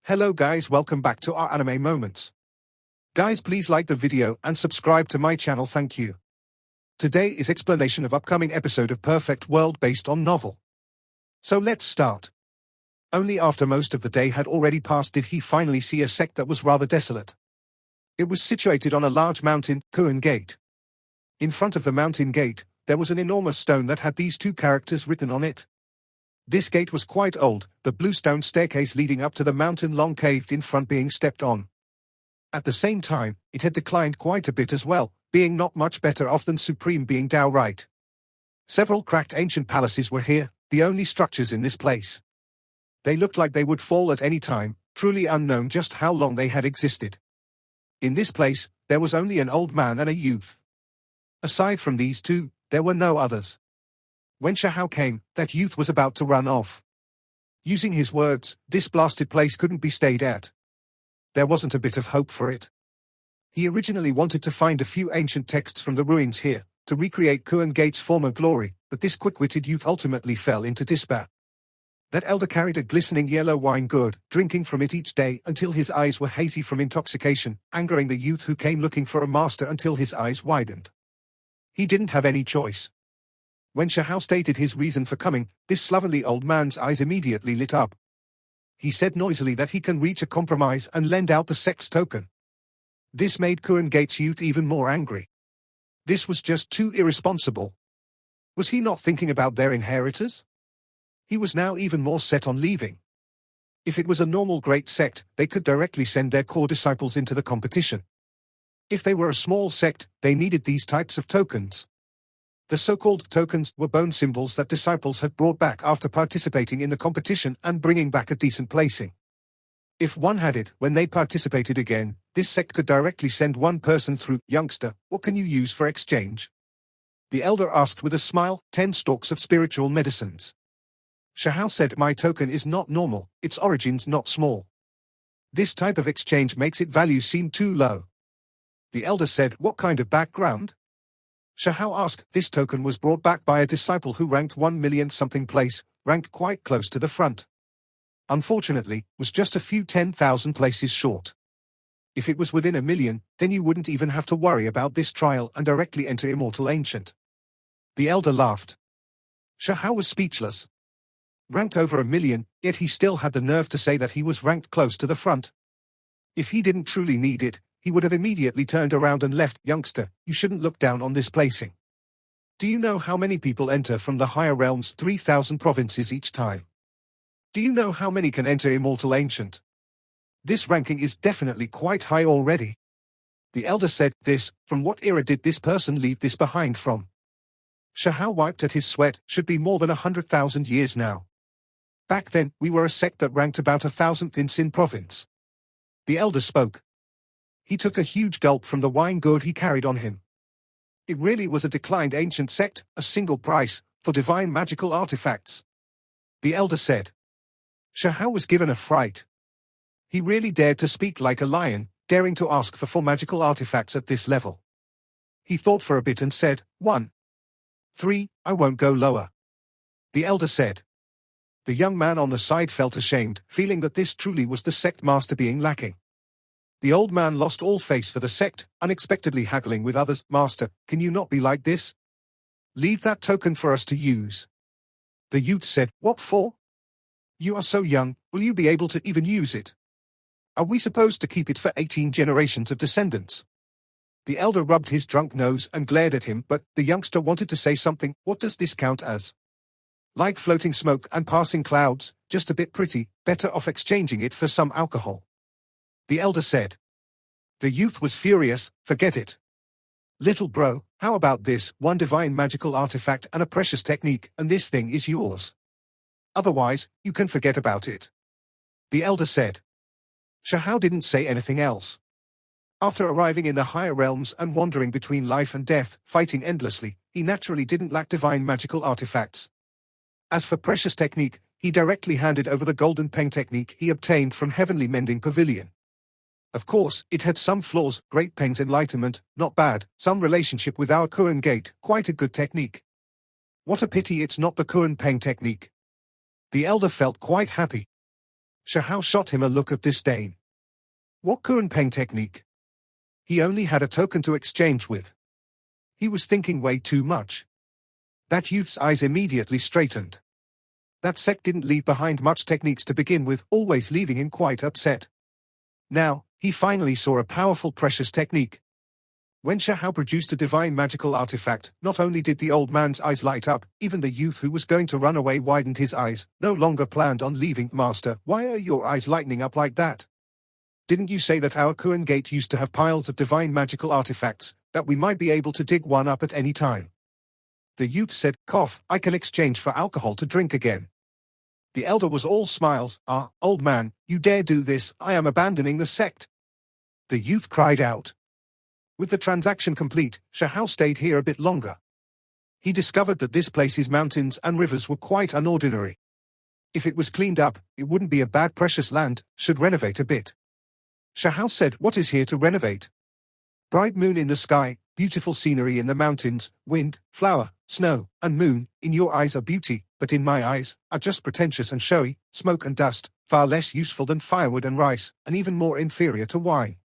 Hello guys, welcome back to our anime moments. Guys, please like the video and subscribe to my channel, thank you. Today is explanation of upcoming episode of Perfect World based on novel. So let's start. Only after most of the day had already passed did he finally see a sect that was rather desolate. It was situated on a large mountain, Kuan Gate. In front of the mountain gate, there was an enormous stone that had these two characters written on it. This gate was quite old, the blue stone staircase leading up to the mountain long caved in front being stepped on. At the same time, it had declined quite a bit as well, being not much better off than Supreme being downright. Several cracked ancient palaces were here, the only structures in this place. They looked like they would fall at any time, truly unknown just how long they had existed. In this place, there was only an old man and a youth. Aside from these two, there were no others. When Shahao came, that youth was about to run off. Using his words, this blasted place couldn't be stayed at. There wasn't a bit of hope for it. He originally wanted to find a few ancient texts from the ruins here, to recreate Kuan Gate's former glory, but this quick-witted youth ultimately fell into despair. That elder carried a glistening yellow wine gourd, drinking from it each day until his eyes were hazy from intoxication, angering the youth who came looking for a master until his eyes widened. He didn't have any choice. When Shahao stated his reason for coming, this slovenly old man's eyes immediately lit up. He said noisily that he can reach a compromise and lend out the sect's token. This made Kuan Gate's youth even more angry. This was just too irresponsible. Was he not thinking about their inheritors? He was now even more set on leaving. If it was a normal great sect, they could directly send their core disciples into the competition. If they were a small sect, they needed these types of tokens. The so-called tokens were bone symbols that disciples had brought back after participating in the competition and bringing back a decent placing. If one had it when they participated again, this sect could directly send one person through. Youngster, what can you use for exchange? The elder asked with a smile. 10 stalks of spiritual medicines. Shahao said, my token is not normal, its origins not small. This type of exchange makes its value seem too low. The elder said, what kind of background? Shahao asked. This token was brought back by a disciple who ranked 1 million something place, ranked quite close to the front. Unfortunately, was just a few 10,000 places short. If it was within 1 million, then you wouldn't even have to worry about this trial and directly enter Immortal Ancient. The elder laughed. Shahao was speechless. Ranked over 1 million, yet he still had the nerve to say that he was ranked close to the front. If he didn't truly need it, he would have immediately turned around and left. Youngster, you shouldn't look down on this placing. Do you know how many people enter from the higher realms? 3,000 provinces each time. Do you know how many can enter Immortal Ancient? This ranking is definitely quite high already. The elder said, from what era did this person leave this behind from? Shahao wiped at his sweat. Should be more than 100,000 years now. Back then, we were a sect that ranked about 1,000th in Xin province. The elder spoke. He took a huge gulp from the wine gourd he carried on him. It really was a declined ancient sect, a single price, for divine magical artifacts. The elder said. Shahao was given a fright. He really dared to speak like a lion, daring to ask for 4 magical artifacts at this level. He thought for a bit and said, 1. 3, I won't go lower. The elder said. The young man on the side felt ashamed, feeling that this truly was the sect master being lacking. The old man lost all face for the sect, unexpectedly haggling with others. Master, can you not be like this? Leave that token for us to use. The youth said, what for? You are so young, will you be able to even use it? Are we supposed to keep it for 18 generations of descendants? The elder rubbed his drunk nose and glared at him, but the youngster wanted to say something. What does this count as? Like floating smoke and passing clouds, just a bit pretty, better off exchanging it for some alcohol. The elder said. The youth was furious. Forget it. Little bro, how about this? 1 divine magical artifact and a precious technique, and this thing is yours. Otherwise, you can forget about it. The elder said. Shahao didn't say anything else. After arriving in the higher realms and wandering between life and death, fighting endlessly, he naturally didn't lack divine magical artifacts. As for precious technique, he directly handed over the golden peng technique he obtained from Heavenly Mending Pavilion. Of course, it had some flaws. Great Peng's enlightenment, not bad. Some relationship with our Kuan Gate, quite a good technique. What a pity it's not the Kuan Peng technique. The elder felt quite happy. Shahao shot him a look of disdain. What Kurunpeng technique? He only had a token to exchange with. He was thinking way too much. That youth's eyes immediately straightened. That sect didn't leave behind much techniques to begin with, always leaving him quite upset. Now, he finally saw a powerful precious technique. When Shahao produced a divine magical artifact, not only did the old man's eyes light up, even the youth who was going to run away widened his eyes, no longer planned on leaving. Master, why are your eyes lighting up like that? Didn't you say that our Kuan Gate used to have piles of divine magical artifacts, that we might be able to dig one up at any time? The youth said, cough, I can exchange for alcohol to drink again. The elder was all smiles. Ah, old man, you dare do this, I am abandoning the sect. The youth cried out. With the transaction complete, Shahao stayed here a bit longer. He discovered that this place's mountains and rivers were quite unordinary. If it was cleaned up, it wouldn't be a bad precious land, should renovate a bit. Shahao said, what is here to renovate? Bright moon in the sky, beautiful scenery in the mountains, wind, flower, snow, and moon, in your eyes are beauty, but in my eyes, are just pretentious and showy, smoke and dust, far less useful than firewood and rice, and even more inferior to wine.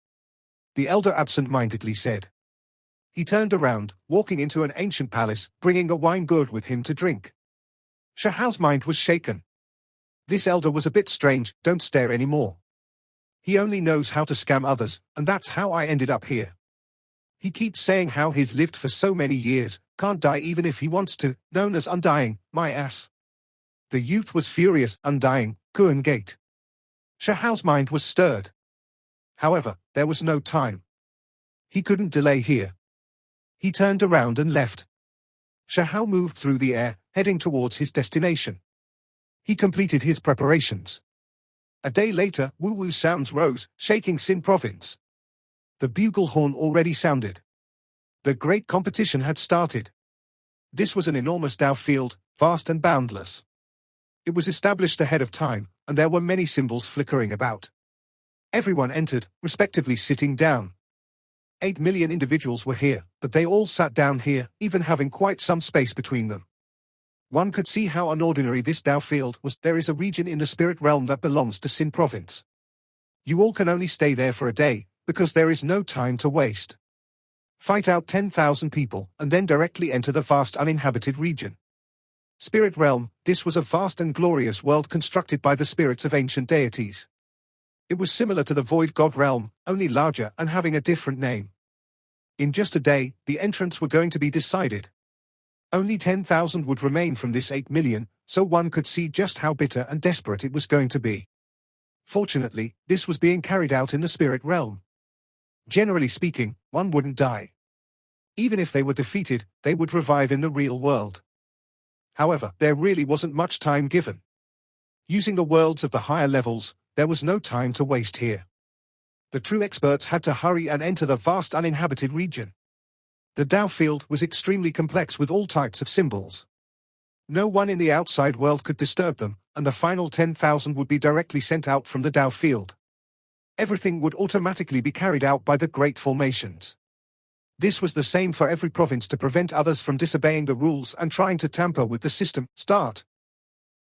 The elder absent-mindedly said. He turned around, walking into an ancient palace, bringing a wine gourd with him to drink. Shahao's mind was shaken. This elder was a bit strange, don't stare anymore. He only knows how to scam others, and that's how I ended up here. He keeps saying how he's lived for so many years, can't die even if he wants to, known as Undying, my ass. The youth was furious, Undying, Kuan Gate. Shahao's mind was stirred. However, there was no time. He couldn't delay here. He turned around and left. Shahao moved through the air, heading towards his destination. He completed his preparations. A day later, woo-woo sounds rose, shaking Xin province. The bugle horn already sounded. The great competition had started. This was an enormous Dao field, vast and boundless. It was established ahead of time, and there were many symbols flickering about. Everyone entered, respectively sitting down. 8 million individuals were here, but they all sat down here, even having quite some space between them. One could see how unordinary this Dao field was. There is a region in the spirit realm that belongs to Xin province. You all can only stay there for a day, because there is no time to waste. Fight out 10,000 people, and then directly enter the vast uninhabited region. Spirit realm, this was a vast and glorious world constructed by the spirits of ancient deities. It was similar to the Void God realm, only larger and having a different name. In just a day, the entrants were going to be decided. Only 10,000 would remain from this 8 million, so one could see just how bitter and desperate it was going to be. Fortunately, this was being carried out in the spirit realm. Generally speaking, one wouldn't die. Even if they were defeated, they would revive in the real world. However, there really wasn't much time given. Using the worlds of the higher levels, there was no time to waste here. The true experts had to hurry and enter the vast uninhabited region. The Dao field was extremely complex with all types of symbols. No one in the outside world could disturb them, and the final 10,000 would be directly sent out from the Dao field. Everything would automatically be carried out by the great formations. This was the same for every province to prevent others from disobeying the rules and trying to tamper with the system. Start.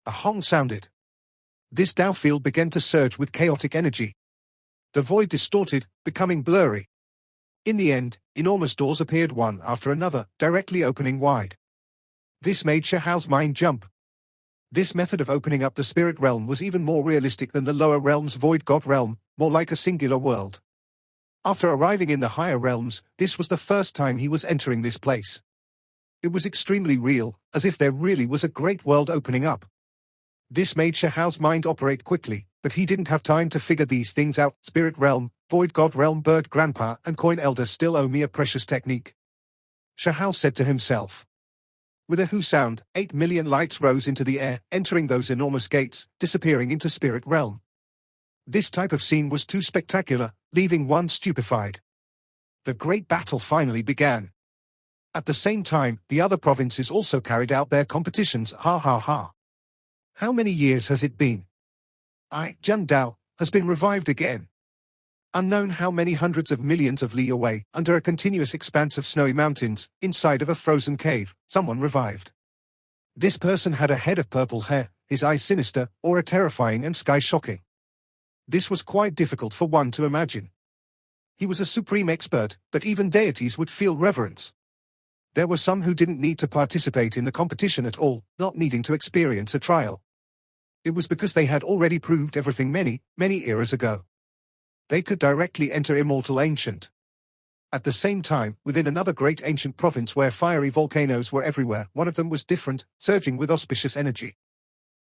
A hong sounded. This Dao field began to surge with chaotic energy. The void distorted, becoming blurry. In the end, enormous doors appeared one after another, directly opening wide. This made Shahao's mind jump. This method of opening up the spirit realm was even more realistic than the lower realm's Void God realm, more like a singular world. After arriving in the higher realms, this was the first time he was entering this place. It was extremely real, as if there really was a great world opening up. This made Shahao's mind operate quickly, but he didn't have time to figure these things out. Spirit realm, Void God realm, Bird Grandpa and Coin Elder still owe me a precious technique. Shahao said to himself. With a whoo sound, 8 million lights rose into the air, entering those enormous gates, disappearing into spirit realm. This type of scene was too spectacular, leaving one stupefied. The great battle finally began. At the same time, the other provinces also carried out their competitions. Ha ha ha. How many years has it been? Jun Dao has been revived again. Unknown how many hundreds of millions of li away, under a continuous expanse of snowy mountains, inside of a frozen cave, someone revived. This person had a head of purple hair, his eyes sinister, aura terrifying and sky-shocking. This was quite difficult for one to imagine. He was a supreme expert, but even deities would feel reverence. There were some who didn't need to participate in the competition at all, not needing to experience a trial. It was because they had already proved everything many, many eras ago. They could directly enter Immortal Ancient. At the same time, within another great ancient province where fiery volcanoes were everywhere, one of them was different, surging with auspicious energy.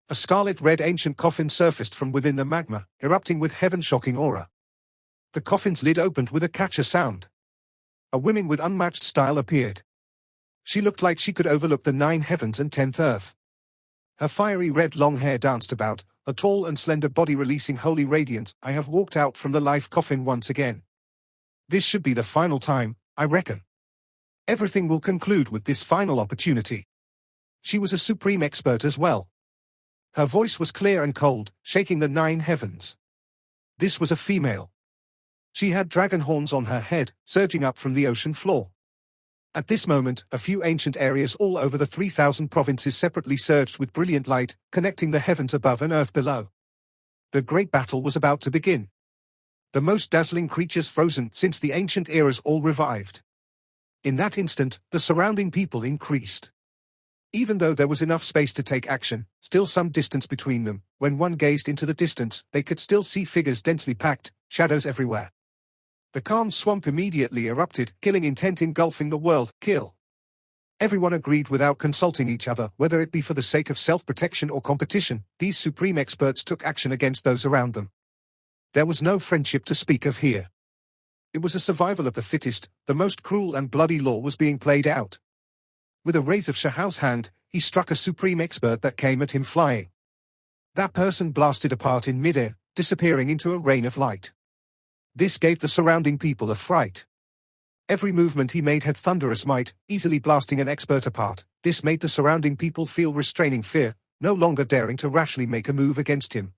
A scarlet-red ancient coffin surfaced from within the magma, erupting with heaven-shocking aura. The coffin's lid opened with a catcher sound. A woman with unmatched style appeared. She looked like she could overlook the 9 heavens and 10th earth. Her fiery red long hair danced about, a tall and slender body releasing holy radiance. I have walked out from the life coffin once again. This should be the final time, I reckon. Everything will conclude with this final opportunity. She was a supreme expert as well. Her voice was clear and cold, shaking the 9 heavens. This was a female. She had dragon horns on her head, surging up from the ocean floor. At this moment, a few ancient areas all over the 3,000 provinces separately surged with brilliant light, connecting the heavens above and earth below. The great battle was about to begin. The most dazzling creatures frozen since the ancient eras all revived. In that instant, the surrounding people increased. Even though there was enough space to take action, still some distance between them, when one gazed into the distance, they could still see figures densely packed, shadows everywhere. The calm swamp immediately erupted, killing intent engulfing the world. Kill. Everyone agreed without consulting each other, whether it be for the sake of self-protection or competition. These supreme experts took action against those around them. There was no friendship to speak of here. It was a survival of the fittest. The most cruel and bloody law was being played out. With a raise of Shahao's hand, he struck a supreme expert that came at him flying. That person blasted apart in midair, disappearing into a rain of light. This gave the surrounding people a fright. Every movement he made had thunderous might, easily blasting an expert apart. This made the surrounding people feel restraining fear, no longer daring to rashly make a move against him.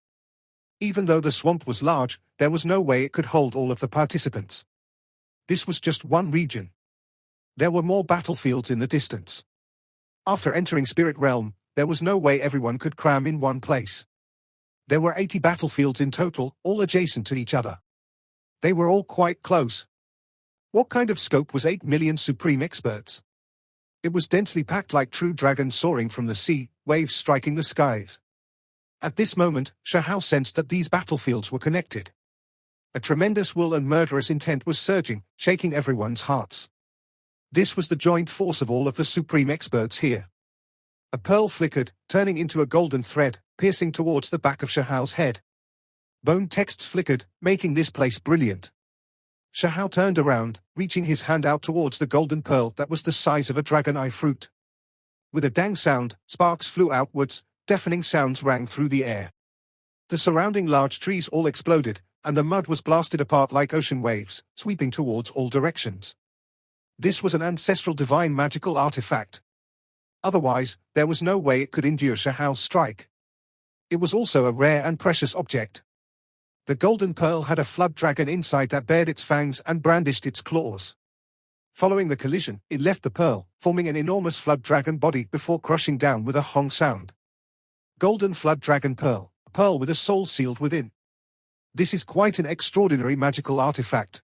Even though the swamp was large, there was no way it could hold all of the participants. This was just one region. There were more battlefields in the distance. After entering Spirit Realm, there was no way everyone could cram in one place. There were 80 battlefields in total, all adjacent to each other. They were all quite close. What kind of scope was 8 million supreme experts? It was densely packed like true dragons soaring from the sea, waves striking the skies. At this moment, Shahao sensed that these battlefields were connected. A tremendous will and murderous intent was surging, shaking everyone's hearts. This was the joint force of all of the supreme experts here. A pearl flickered, turning into a golden thread, piercing towards the back of Shahao's head. Bone texts flickered, making this place brilliant. Shahao turned around, reaching his hand out towards the golden pearl that was the size of a dragon eye fruit. With a dang sound, sparks flew outwards, deafening sounds rang through the air. The surrounding large trees all exploded, and the mud was blasted apart like ocean waves, sweeping towards all directions. This was an ancestral divine magical artifact. Otherwise, there was no way it could endure Shahao's strike. It was also a rare and precious object. The golden pearl had a flood dragon inside that bared its fangs and brandished its claws. Following the collision, it left the pearl, forming an enormous flood dragon body before crushing down with a hong sound. Golden flood dragon pearl, a pearl with a soul sealed within. This is quite an extraordinary magical artifact.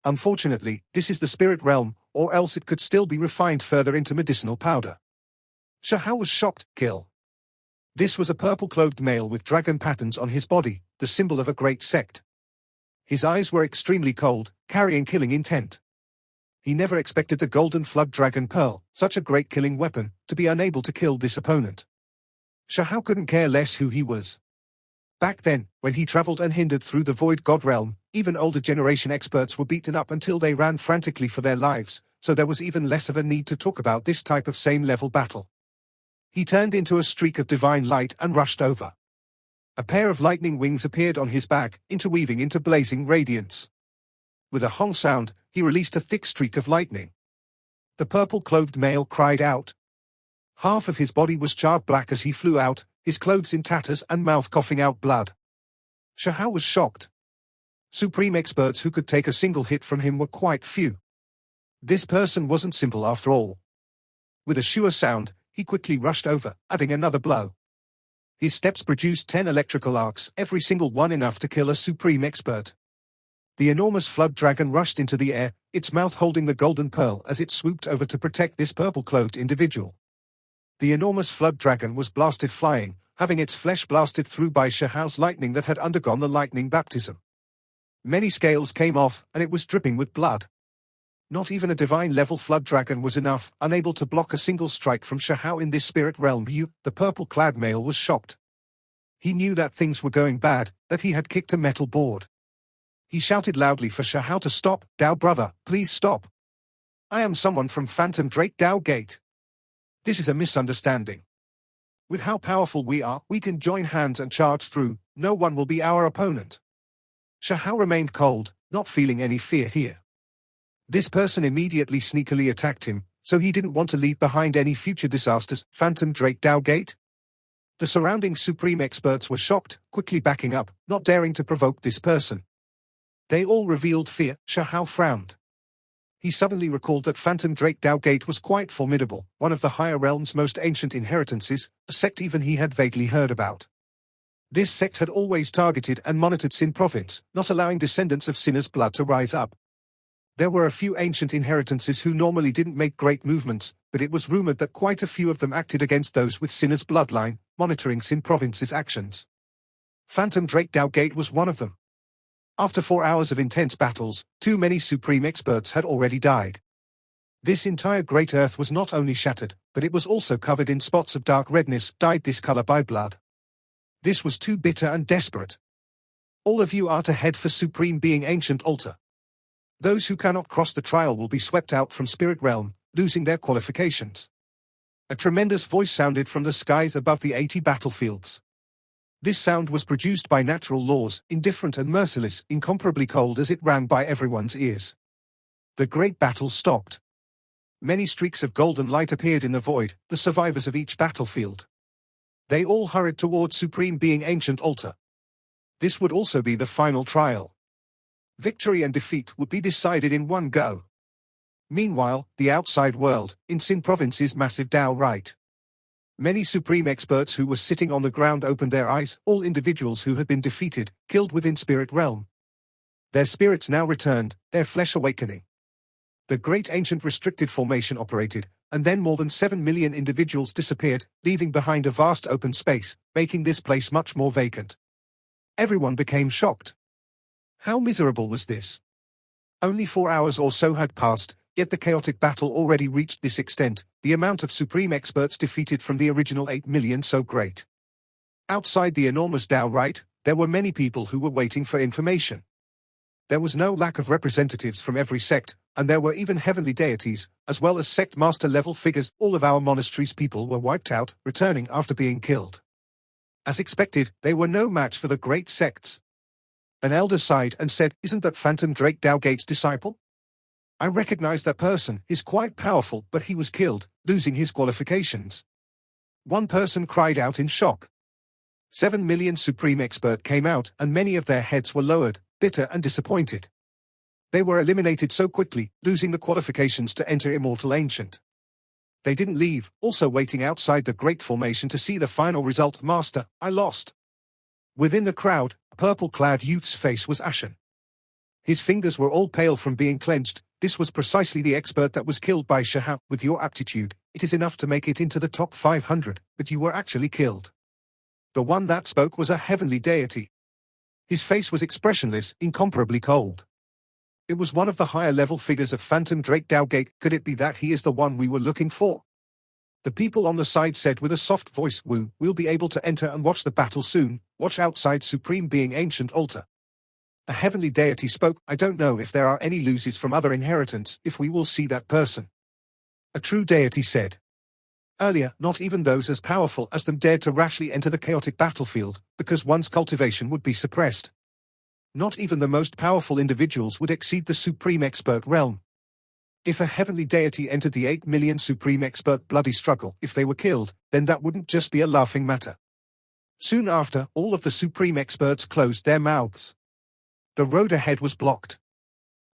Unfortunately, this is the spirit realm, or else it could still be refined further into medicinal powder. Shahao was shocked. Kill. This was a purple-clothed male with dragon patterns on his body, the symbol of a great sect. His eyes were extremely cold, carrying killing intent. He never expected the golden flood dragon pearl, such a great killing weapon, to be unable to kill this opponent. Shahao couldn't care less who he was. Back then, when he traveled unhindered through the Void God realm, even older generation experts were beaten up until they ran frantically for their lives, so there was even less of a need to talk about this type of same-level battle. He turned into a streak of divine light and rushed over. A pair of lightning wings appeared on his back, interweaving into blazing radiance. With a hong sound, he released a thick streak of lightning. The purple-clothed male cried out. Half of his body was charred black as he flew out, his clothes in tatters and mouth coughing out blood. Shahao was shocked. Supreme experts who could take a single hit from him were quite few. This person wasn't simple after all. With a sure sound, he quickly rushed over, adding another blow. His steps produced 10 electrical arcs, every single one enough to kill a supreme expert. The enormous flood dragon rushed into the air, its mouth holding the golden pearl as it swooped over to protect this purple-cloaked individual. The enormous flood dragon was blasted flying, having its flesh blasted through by Shahao's lightning that had undergone the lightning baptism. Many scales came off, and it was dripping with blood. Not even a divine-level flood dragon was enough, unable to block a single strike from Shahao in this spirit realm. The purple-clad male was shocked. He knew that things were going bad, that he had kicked a metal board. He shouted loudly for Shahao to stop. "Dao brother, please stop. I am someone from Phantom Drake Dao Gate. This is a misunderstanding. With how powerful we are, we can join hands and charge through. No one will be our opponent." Shahao remained cold, not feeling any fear here. This person immediately sneakily attacked him, so he didn't want to leave behind any future disasters. Phantom Drake Dao Gate? The surrounding supreme experts were shocked, quickly backing up, not daring to provoke this person. They all revealed fear. Shahao frowned. He suddenly recalled that Phantom Drake Dao Gate was quite formidable, one of the higher realm's most ancient inheritances, a sect even he had vaguely heard about. This sect had always targeted and monitored Sin Province, not allowing descendants of sinners' blood to rise up. There were a few ancient inheritances who normally didn't make great movements, but it was rumored that quite a few of them acted against those with sinners' bloodline, monitoring Sin Province's actions. Phantom Drake Dao Gate was one of them. After 4 hours of intense battles, too many supreme experts had already died. This entire Great Earth was not only shattered, but it was also covered in spots of dark redness, dyed this color by blood. This was too bitter and desperate. All of you are to head for Supreme Being Ancient Altar. Those who cannot cross the trial will be swept out from Spirit Realm, losing their qualifications. A tremendous voice sounded from the skies above the 80 battlefields. This sound was produced by natural laws, indifferent and merciless, incomparably cold as it rang by everyone's ears. The great battle stopped. Many streaks of golden light appeared in the void, the survivors of each battlefield. They all hurried toward Supreme Being Ancient Altar. This would also be the final trial. Victory and defeat would be decided in one go. Meanwhile, the outside world, in Sin Province's massive Dao Right. Many supreme experts who were sitting on the ground opened their eyes, all individuals who had been defeated, killed within Spirit Realm. Their spirits now returned, their flesh awakening. The great ancient restricted formation operated, and then more than 7 million individuals disappeared, leaving behind a vast open space, making this place much more vacant. Everyone became shocked. How miserable was this? Only 4 hours or so had passed, yet the chaotic battle already reached this extent, the amount of supreme experts defeated from the original 8 million so great. Outside the enormous Dao Right, there were many people who were waiting for information. There was no lack of representatives from every sect, and there were even heavenly deities, as well as sect master level figures. All of our monastery's people were wiped out, returning after being killed. As expected, they were no match for the great sects. An elder sighed and said, "Isn't that Phantom Drake Dao Gate's disciple? I recognize that person. He's quite powerful, but he was killed, losing his qualifications." One person cried out in shock. 7 million supreme expert came out, and many of their heads were lowered, bitter and disappointed. They were eliminated so quickly, losing the qualifications to enter Immortal Ancient. They didn't leave, also waiting outside the Great Formation to see the final result. "Master, I lost." Within the crowd, a purple-clad youth's face was ashen. His fingers were all pale from being clenched. This was precisely the expert that was killed by Shahao. "With your aptitude, it is enough to make it into the top 500, but you were actually killed." The one that spoke was a heavenly deity. His face was expressionless, incomparably cold. It was one of the higher-level figures of Phantom Drake Dao Gate. Could it be that he is the one we were looking for? The people on the side said with a soft voice, "We'll be able to enter and watch the battle soon. Watch outside Supreme Being Ancient Altar." A heavenly deity spoke, "I don't know if there are any losers from other inheritance, if we will see that person." A true deity said. Earlier, not even those as powerful as them dared to rashly enter the chaotic battlefield, because one's cultivation would be suppressed. Not even the most powerful individuals would exceed the supreme expert realm. If a heavenly deity entered the 8 million supreme expert bloody struggle, if they were killed, then that wouldn't just be a laughing matter. Soon after, all of the supreme experts closed their mouths. The road ahead was blocked.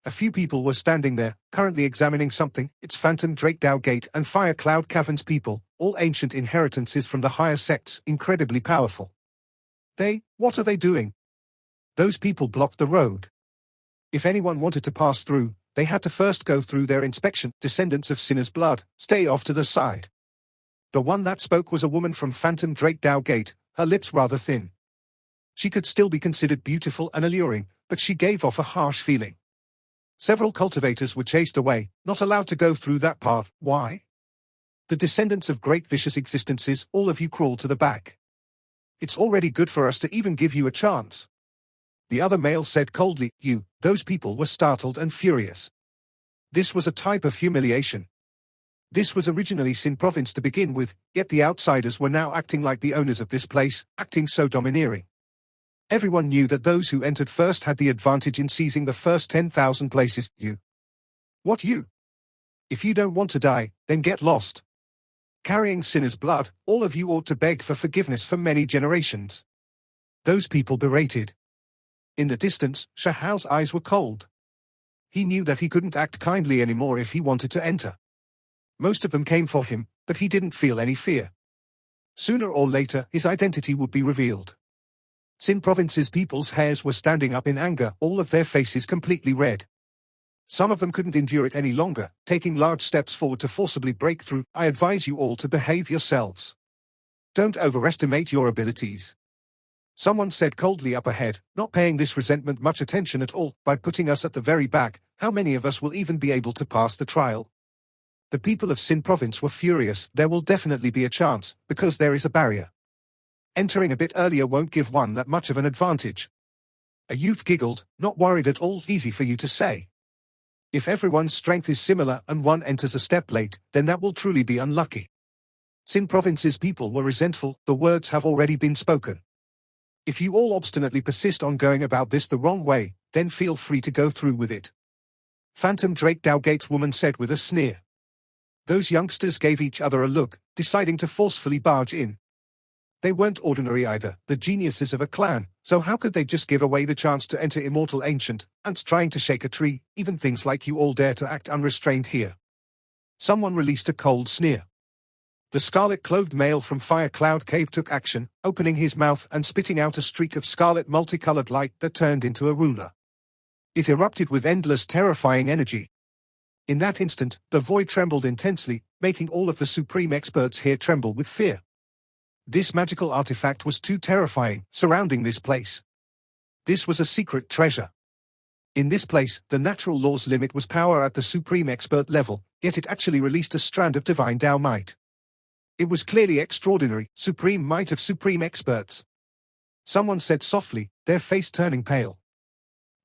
A few people were standing there, currently examining something. It's Phantom Drake Dao Gate and Fire Cloud Cavern's people, all ancient inheritances from the higher sects, incredibly powerful. What are they doing? Those people blocked the road. If anyone wanted to pass through, they had to first go through their inspection. Descendants of sinners' blood, stay off to the side. The one that spoke was a woman from Phantom Drakedow Gate, her lips rather thin. She could still be considered beautiful and alluring, but she gave off a harsh feeling. Several cultivators were chased away, not allowed to go through that path. Why? The descendants of great vicious existences, all of you crawl to the back. It's already good for us to even give you a chance. The other male said coldly, those people were startled and furious. This was a type of humiliation. This was originally Sin Province to begin with, yet the outsiders were now acting like the owners of this place, acting so domineering. Everyone knew that those who entered first had the advantage in seizing the first 10,000 places. What you? If you don't want to die, then get lost. Carrying sinners' blood, all of you ought to beg for forgiveness for many generations. Those people berated. In the distance, Shahal's eyes were cold. He knew that he couldn't act kindly anymore if he wanted to enter. Most of them came for him, but he didn't feel any fear. Sooner or later, his identity would be revealed. Sin Province's people's hairs were standing up in anger, all of their faces completely red. Some of them couldn't endure it any longer, taking large steps forward to forcibly break through. I advise you all to behave yourselves. Don't overestimate your abilities. Someone said coldly up ahead, not paying this resentment much attention at all. By putting us at the very back, how many of us will even be able to pass the trial? The people of Sin Province were furious. There will definitely be a chance, because there is a barrier. Entering a bit earlier won't give one that much of an advantage. A youth giggled, not worried at all. Easy for you to say. If everyone's strength is similar and one enters a step late, then that will truly be unlucky. Sin Province's people were resentful. The words have already been spoken. If you all obstinately persist on going about this the wrong way, then feel free to go through with it. Phantom Drakedow Gate's woman said with a sneer. Those youngsters gave each other a look, deciding to forcefully barge in. They weren't ordinary either, the geniuses of a clan, so how could they just give away the chance to enter immortal ancient, ants trying to shake a tree, even things like you all dare to act unrestrained here? Someone released a cold sneer. The scarlet-clothed male from Fire Cloud Cave took action, opening his mouth and spitting out a streak of scarlet multicolored light that turned into a ruler. It erupted with endless terrifying energy. In that instant, the void trembled intensely, making all of the supreme experts here tremble with fear. This magical artifact was too terrifying, surrounding this place. This was a secret treasure. In this place, the natural law's limit was power at the supreme expert level, yet it actually released a strand of divine Dao might. It was clearly extraordinary, supreme might of supreme experts. Someone said softly, their face turning pale.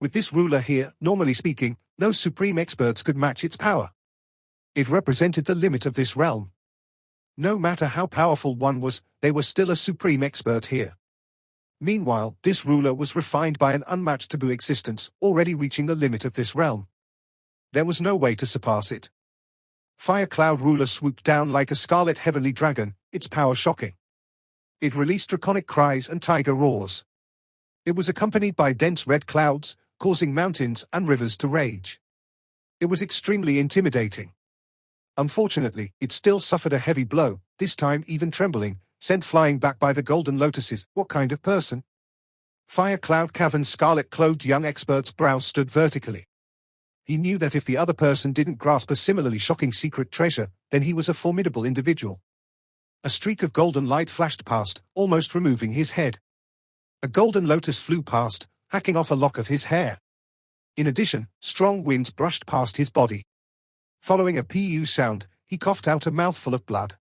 With this ruler here, normally speaking, no supreme experts could match its power. It represented the limit of this realm. No matter how powerful one was, they were still a supreme expert here. Meanwhile, this ruler was refined by an unmatched taboo existence, already reaching the limit of this realm. There was no way to surpass it. Fire Cloud Ruler swooped down like a scarlet heavenly dragon, its power shocking. It released draconic cries and tiger roars. It was accompanied by dense red clouds, causing mountains and rivers to rage. It was extremely intimidating. Unfortunately, it still suffered a heavy blow, this time even trembling, sent flying back by the golden lotuses. What kind of person? Fire Cloud Cavern's scarlet-clothed young expert's brow stood vertically. He knew that if the other person didn't grasp a similarly shocking secret treasure, then he was a formidable individual. A streak of golden light flashed past, almost removing his head. A golden lotus flew past, hacking off a lock of his hair. In addition, strong winds brushed past his body. Following a pu sound, he coughed out a mouthful of blood.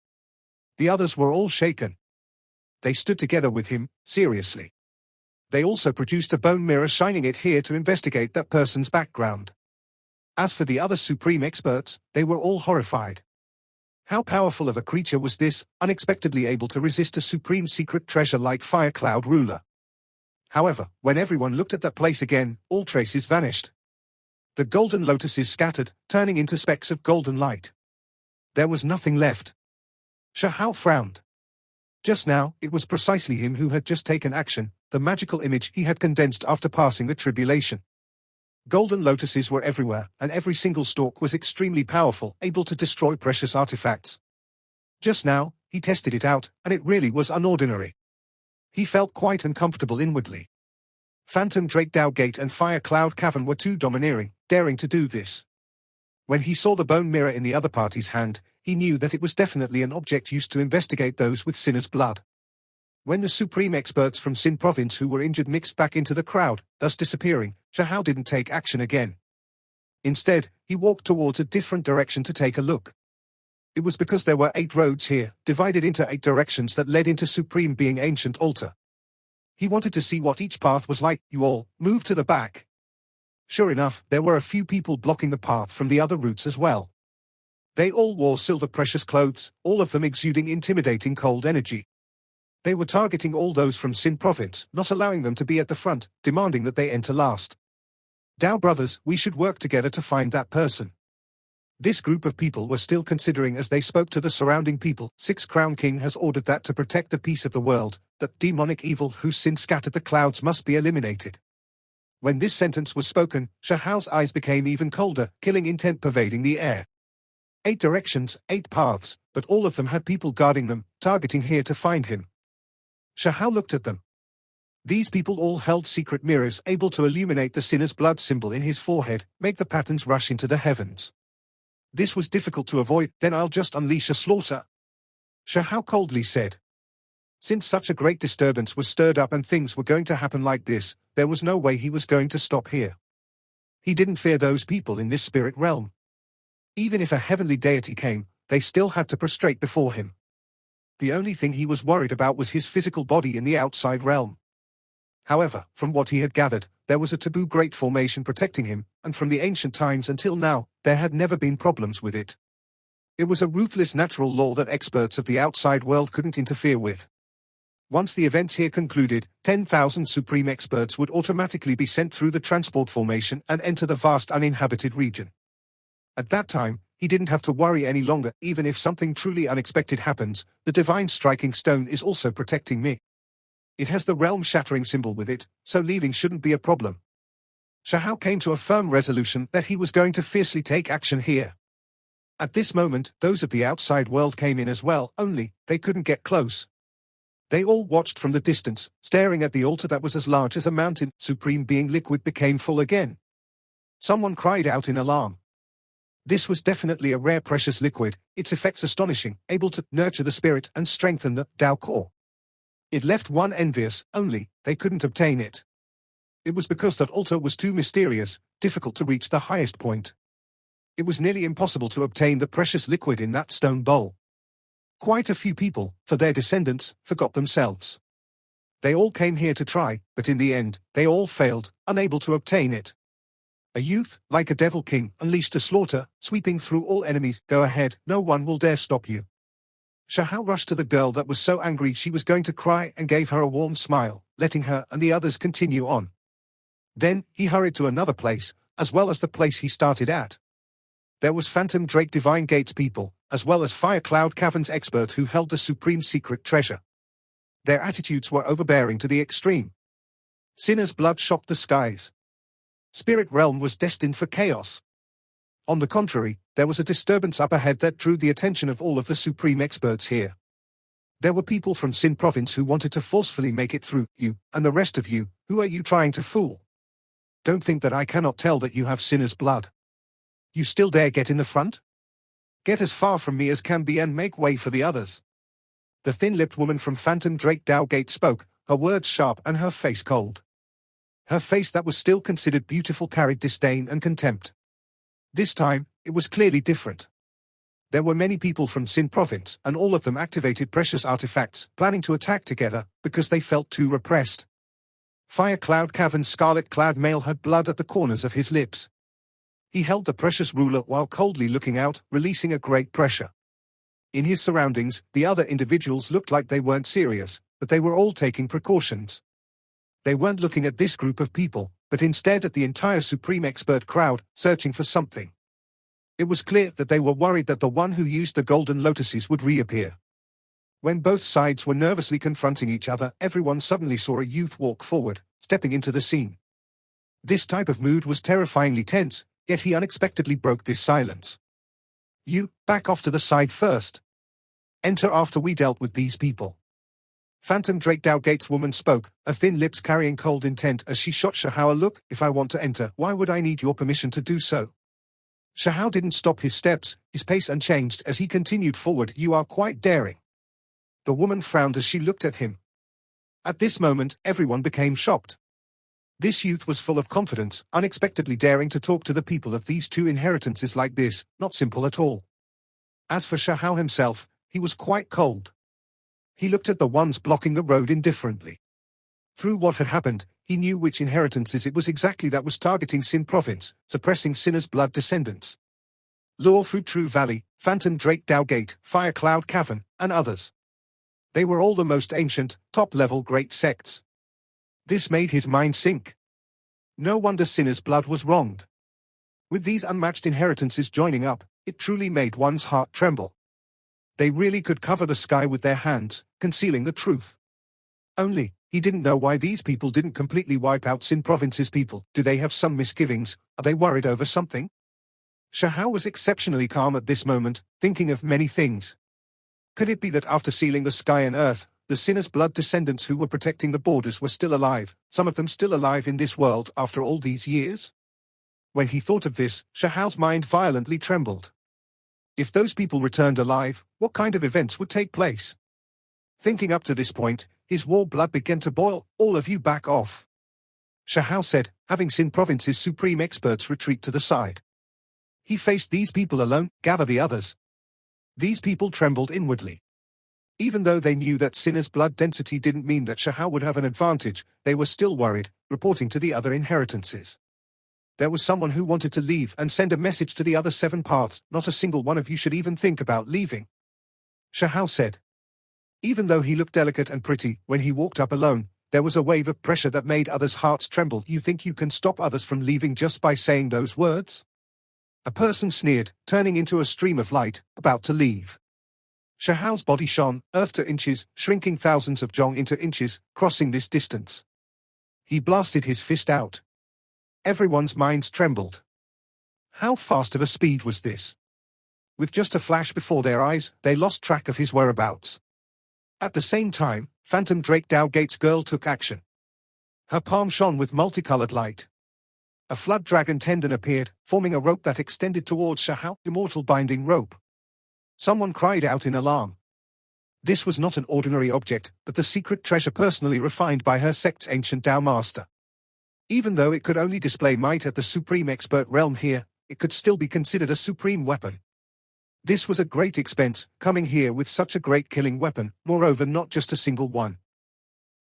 The others were all shaken. They stood together with him, seriously. They also produced a bone mirror, shining it here to investigate that person's background. As for the other supreme experts, they were all horrified. How powerful of a creature was this, unexpectedly able to resist a supreme secret treasure like Fire Cloud Ruler? However, when everyone looked at that place again, all traces vanished. The golden lotuses scattered, turning into specks of golden light. There was nothing left. Shahal frowned. Just now, it was precisely him who had just taken action, the magical image he had condensed after passing the tribulation. Golden lotuses were everywhere, and every single stalk was extremely powerful, able to destroy precious artifacts. Just now, he tested it out, and it really was unordinary. He felt quite uncomfortable inwardly. Phantom Drake Dowgate and Fire Cloud Cavern were too domineering, daring to do this. When he saw the bone mirror in the other party's hand, he knew that it was definitely an object used to investigate those with sinner's blood. When the supreme experts from Sin Province who were injured mixed back into the crowd, thus disappearing, Shahao didn't take action again. Instead, he walked towards a different direction to take a look. It was because there were 8 roads here, divided into 8 directions that led into Supreme Being Ancient Altar. He wanted to see what each path was like. You all moved to the back. Sure enough, there were a few people blocking the path from the other routes as well. They all wore silver precious clothes, all of them exuding intimidating cold energy. They were targeting all those from Sin Province, not allowing them to be at the front, demanding that they enter last. Dao brothers, we should work together to find that person. This group of people were still considering as they spoke to the surrounding people. 6 Crown King has ordered that to protect the peace of the world, that demonic evil whose sin scattered the clouds must be eliminated. When this sentence was spoken, Shahao's eyes became even colder, killing intent pervading the air. 8 directions, 8 paths, but all of them had people guarding them, targeting here to find him. Shahao looked at them. These people all held secret mirrors able to illuminate the sinner's blood symbol in his forehead, make the patterns rush into the heavens. This was difficult to avoid. Then I'll just unleash a slaughter, Shahao coldly said. Since such a great disturbance was stirred up and things were going to happen like this, there was no way he was going to stop here. He didn't fear those people in this spirit realm. Even if a heavenly deity came, they still had to prostrate before him. The only thing he was worried about was his physical body in the outside realm. However, from what he had gathered, there was a taboo great formation protecting him, and from the ancient times until now, there had never been problems with it. It was a ruthless natural law that experts of the outside world couldn't interfere with. Once the events here concluded, 10,000 supreme experts would automatically be sent through the transport formation and enter the vast uninhabited region. At that time, he didn't have to worry any longer. Even if something truly unexpected happens, the divine striking stone is also protecting me. It has the realm-shattering symbol with it, so leaving shouldn't be a problem. Shahao came to a firm resolution that he was going to fiercely take action here. At this moment, those of the outside world came in as well, only, they couldn't get close. They all watched from the distance, staring at the altar that was as large as a mountain. Supreme Being liquid became full again. Someone cried out in alarm. This was definitely a rare precious liquid, its effects astonishing, able to nurture the spirit and strengthen the Dao core. It left one envious, only, they couldn't obtain it. It was because that altar was too mysterious, difficult to reach the highest point. It was nearly impossible to obtain the precious liquid in that stone bowl. Quite a few people, for their descendants, forgot themselves. They all came here to try, but in the end, they all failed, unable to obtain it. A youth, like a devil king, unleashed a slaughter, sweeping through all enemies. Go ahead, no one will dare stop you. Shahao rushed to the girl that was so angry she was going to cry and gave her a warm smile, letting her and the others continue on. Then, he hurried to another place, as well as the place he started at. There was Phantom Drake Divine Gates people, as well as Fire Cloud Cavern's expert who held the supreme secret treasure. Their attitudes were overbearing to the extreme. Sinner's blood shocked the skies. Spirit realm was destined for chaos. On the contrary, there was a disturbance up ahead that drew the attention of all of the supreme experts here. There were people from Sin Province who wanted to forcefully make it through. You, and the rest of you, who are you trying to fool? Don't think that I cannot tell that you have sinner's blood. You still dare get in the front? Get as far from me as can be and make way for the others. The thin-lipped woman from Phantom Drake Dowgate spoke, her words sharp and her face cold. Her face that was still considered beautiful carried disdain and contempt. This time, it was clearly different. There were many people from Sin Province, and all of them activated precious artifacts, planning to attack together, because they felt too repressed. Fire Cloud Cavern's scarlet-clad male had blood at the corners of his lips. He held the precious ruler while coldly looking out, releasing a great pressure. In his surroundings, the other individuals looked like they weren't serious, but they were all taking precautions. They weren't looking at this group of people, but instead at the entire supreme expert crowd, searching for something. It was clear that they were worried that the one who used the golden lotuses would reappear. When both sides were nervously confronting each other, everyone suddenly saw a youth walk forward, stepping into the scene. This type of mood was terrifyingly tense, yet he unexpectedly broke this silence. You, back off to the side first. Enter after we dealt with these people. Phantom Drake Dowgate's woman spoke, her thin lips carrying cold intent as she shot Shahao a look. If I want to enter, why would I need your permission to do so? Shahao didn't stop his steps, his pace unchanged as he continued forward. You are quite daring. The woman frowned as she looked at him. At this moment, everyone became shocked. This youth was full of confidence, unexpectedly daring to talk to the people of these two inheritances like this, not simple at all. As for Shahao himself, he was quite cold. He looked at the ones blocking the road indifferently. Through what had happened, he knew which inheritances it was exactly that was targeting Sin Province, suppressing Sinner's blood descendants. Luo Fu True Valley, Phantom Drake Dowgate, Fire Cloud Cavern, and others. They were all the most ancient, top-level great sects. This made his mind sink. No wonder Sinner's blood was wronged. With these unmatched inheritances joining up, it truly made one's heart tremble. They really could cover the sky with their hands, concealing the truth. Only, he didn't know why these people didn't completely wipe out Sin Province's people. Do they have some misgivings? Are they worried over something? Shahao was exceptionally calm at this moment, thinking of many things. Could it be that after sealing the sky and earth, the Sinner's blood descendants who were protecting the borders were still alive, some of them still alive in this world after all these years? When he thought of this, Shahao's mind violently trembled. If those people returned alive, what kind of events would take place? Thinking up to this point, his war blood began to boil. All of you back off. Shahao said, having Sin Province's supreme experts retreat to the side. He faced these people alone. Gather the others. These people trembled inwardly. Even though they knew that Sinner's blood density didn't mean that Shahao would have an advantage, they were still worried, reporting to the other inheritances. There was someone who wanted to leave and send a message to the other 7 paths. Not a single one of you should even think about leaving. Shahao said. Even though he looked delicate and pretty, when he walked up alone, there was a wave of pressure that made others' hearts tremble. You think you can stop others from leaving just by saying those words? A person sneered, turning into a stream of light, about to leave. Shahao's body shone, earth to inches, shrinking thousands of jong into inches, crossing this distance. He blasted his fist out. Everyone's minds trembled. How fast of a speed was this? With just a flash before their eyes, they lost track of his whereabouts. At the same time, Phantom Drake Dowgate's girl took action. Her palm shone with multicolored light. A flood dragon tendon appeared, forming a rope that extended towards Shahao, immortal binding rope. Someone cried out in alarm. This was not an ordinary object, but the secret treasure personally refined by her sect's ancient Tao master. Even though it could only display might at the supreme expert realm here, it could still be considered a supreme weapon. This was a great expense, coming here with such a great killing weapon, moreover not just a single one.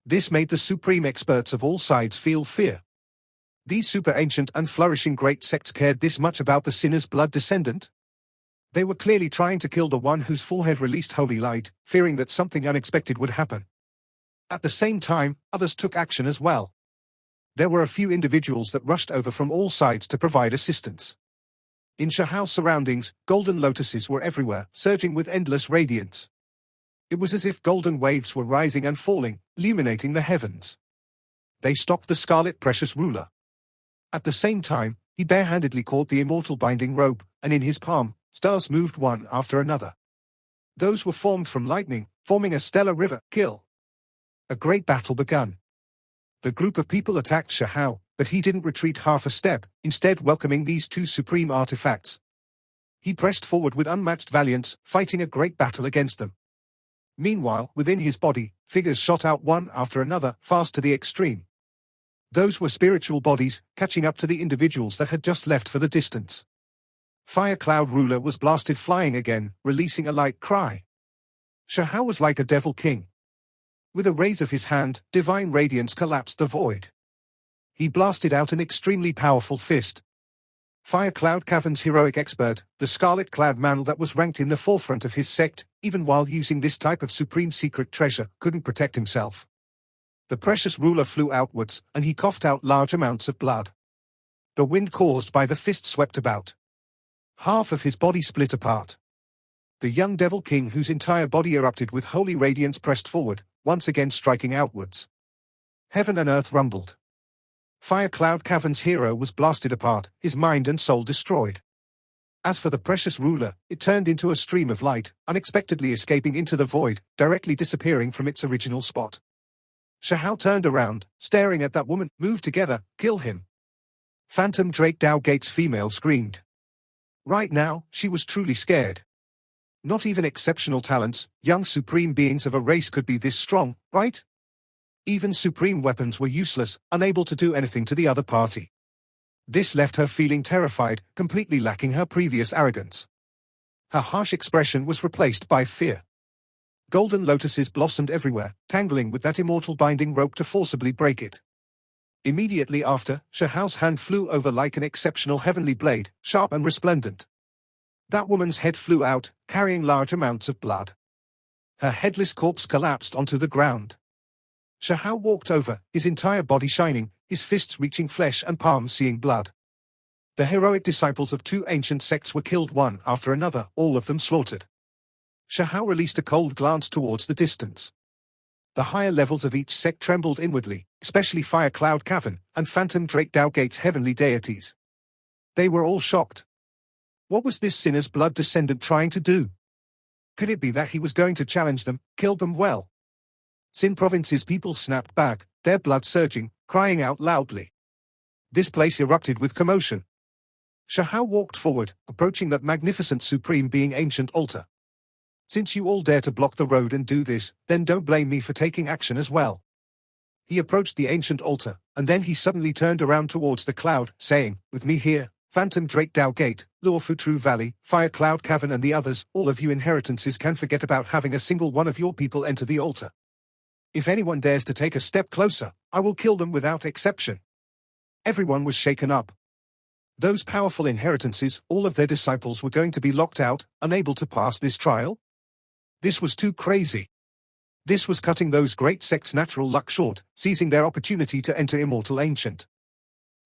This made the supreme experts of all sides feel fear. These super ancient and flourishing great sects cared this much about the Sinner's blood descendant? They were clearly trying to kill the one whose forehead released holy light, fearing that something unexpected would happen. At the same time, others took action as well. There were a few individuals that rushed over from all sides to provide assistance. In Shahao's surroundings, golden lotuses were everywhere, surging with endless radiance. It was as if golden waves were rising and falling, illuminating the heavens. They stopped the scarlet precious ruler. At the same time, he barehandedly caught the immortal binding rope, and in his palm, stars moved one after another. Those were formed from lightning, forming a stellar river. Kill. A great battle began. The group of people attacked Shahao, but he didn't retreat half a step, instead welcoming these two supreme artifacts. He pressed forward with unmatched valiance, fighting a great battle against them. Meanwhile, within his body, figures shot out one after another, fast to the extreme. Those were spiritual bodies, catching up to the individuals that had just left for the distance. Fire Cloud Ruler was blasted flying again, releasing a light cry. Shahao was like a devil king. With a raise of his hand, divine radiance collapsed the void. He blasted out an extremely powerful fist. Fire Cloud Cavern's heroic expert, the scarlet-clad man that was ranked in the forefront of his sect, even while using this type of supreme secret treasure, couldn't protect himself. The precious ruler flew outwards, and he coughed out large amounts of blood. The wind caused by the fist swept about. Half of his body split apart. The young devil king, whose entire body erupted with holy radiance, pressed forward, once again striking outwards. Heaven and earth rumbled. Fire Cloud Cavern's hero was blasted apart, his mind and soul destroyed. As for the precious ruler, it turned into a stream of light, unexpectedly escaping into the void, directly disappearing from its original spot. Shahao turned around, staring at that woman. Move together, kill him. Phantom Drake Dowgate's female screamed. Right now, she was truly scared. Not even exceptional talents, young supreme beings of a race could be this strong, right? Even supreme weapons were useless, unable to do anything to the other party. This left her feeling terrified, completely lacking her previous arrogance. Her harsh expression was replaced by fear. Golden lotuses blossomed everywhere, tangling with that immortal binding rope to forcibly break it. Immediately after, Shahao's hand flew over like an exceptional heavenly blade, sharp and resplendent. That woman's head flew out, carrying large amounts of blood. Her headless corpse collapsed onto the ground. Shahao walked over, his entire body shining, his fists reaching flesh and palms seeing blood. The heroic disciples of two ancient sects were killed one after another, all of them slaughtered. Shahao released a cold glance towards the distance. The higher levels of each sect trembled inwardly, especially Fire Cloud Cavern and Phantom Drake Dowgate's heavenly deities. They were all shocked. What was this sinner's blood descendant trying to do? Could it be that he was going to challenge them, kill them? Well, Sin Province's people snapped back, their blood surging, crying out loudly. This place erupted with commotion. Shahao walked forward, approaching that magnificent supreme being ancient altar. Since you all dare to block the road and do this, then don't blame me for taking action as well. He approached the ancient altar, and then he suddenly turned around towards the cloud, saying, with me here, Phantom Drake Dowgate, Luofu Valley, Fire Cloud Cavern and the others, all of you inheritances can forget about having a single one of your people enter the altar. If anyone dares to take a step closer, I will kill them without exception. Everyone was shaken up. Those powerful inheritances, all of their disciples were going to be locked out, unable to pass this trial? This was too crazy. This was cutting those great sects' natural luck short, seizing their opportunity to enter Immortal Ancient.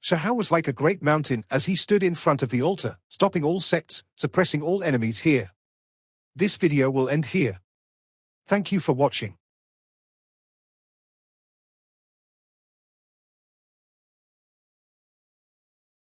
Shahao was like a great mountain as he stood in front of the altar, stopping all sects, suppressing all enemies here. This video will end here. Thank you for watching.